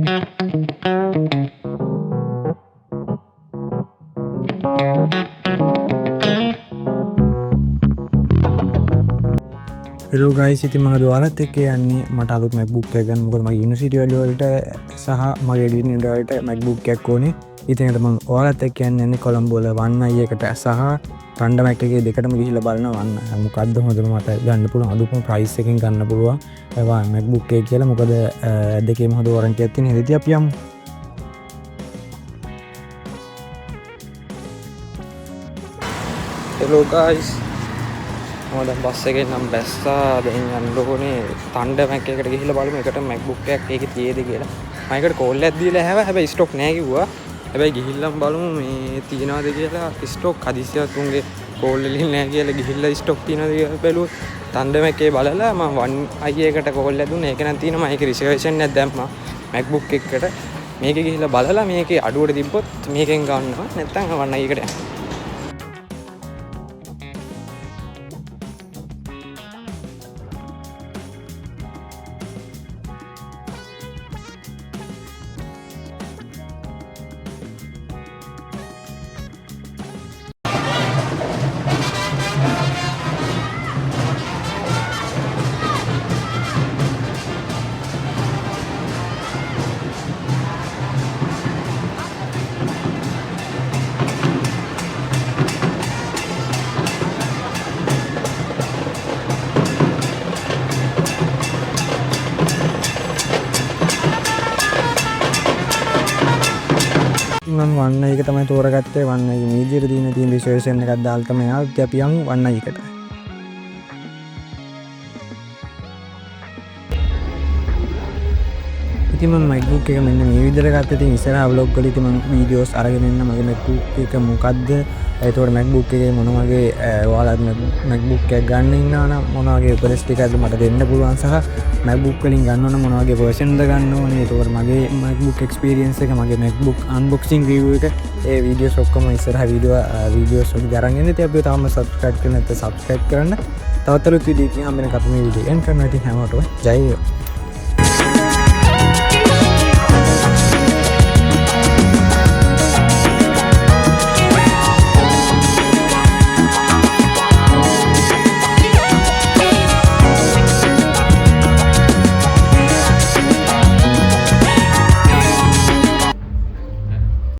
Hello guys, ඉතින් මම ඔයාලත් එක්ක යන්නේ මට අලුත් MacBook එකක් ගන්න. මොකද මගේ යුනිවර්සිටි වලට සහ මගේ ඩිග්‍රී වලට MacBook එකක් ඕනේ. ඉතින් ඒකට මම ඔයාලත් එක්ක යන්නේ කොළඹ වල 1i එකට සහ රන්ඩම් Mac එකේ දෙකටම ගිහිල්ලා බලනවා 1i මොකද්ද හොඳම මට ගන්න පුළුවන් අලුත්ම ප්‍රයිස් එකකින් ගන්න පුළුවන් ඒවා MacBook එක කියලා. මොකද දෙකේම හොඳ වොරන්ටි එකක් තියෙන. ඉතින් අපි යමු. හෙලෝ ගයිස්, මම දැන් බස් එකෙන් නම් බැස්සා. දැන් යන්න ඕනේ රන්ඩම් Mac එකකට ගිහිල්ලා බලමු එකට MacBook එකක් ඒකේ තියෙද කියලා. මම ඒකට කෝල් එකක් දීලා හැබැයි ස්ටොක් නැහැ කිව්වා. හැබැයි ගිහිල්ලාම බලමු මේ තියනවාද කියලා. ස්ටොක් හදිසියක් උන්ගේ කෝල් වලින් නැහැ කියලා ගිහිල්ලා ස්ටොක් තියනවාද කියලා බැලුවොත් රන්ඩම් Mac එකේ බලලා මම 1i එකට කෝල් එකක් දුන්නා. ඒක නම් තියෙනවා. මම ඒක රිසර්වේෂන් එකක් දැම්මා MacBook එකකට. මේකේ ගිහිල්ලා බලලා මේකේ අඩුවට තිබ්බොත් මේකෙන් ගන්නවා. නැත්නම් 1i එකට යනවා. මම 1i එක තමයි තෝරගත්තේ. 1i මීඩියට තියෙන රිසර්වේෂන් එකක් දාලා තමයි ආවේ. අපි යමු 1i එකට. ඉතින් මම MacBook එක මෙන්න මේ විදිහට ගත්තා. ඉතින් ඉස්සරහා vlog වල ඉතින් මම වීඩියෝස් අරගෙන ඉන්න මගේ MacBook එක මොකද්ද, ඒතකොට MacBook එකේ මොන වගේ ඔයාලා MacBook එකක් ගන්න ඉන්නවා නම් මොන වගේ උපදෙස් ටිකක්ද මට දෙන්න පුළුවන්, සහ MacBook වලින් ගන්න ඕන මොන වගේ version ද ගන්න ඕනේ. ඒතකොට මගේ MacBook experience එක, මගේ MacBook unboxing review එක, ඒ වීඩියෝස් ඔක්කොම ඉස්සරහා වීඩියෝස් වලින් අරන් එන්න. ඉතින් අපි තාම subscribe කරන්න නැත්නම් subscribe කරන්න. තවත් අලුත් වීඩියෝ එකකින් හම්බ වෙනකම් මේ වීඩියෝ එන්ඩ් කරනවා. ඉතින් හැමෝටම ජය වේවා.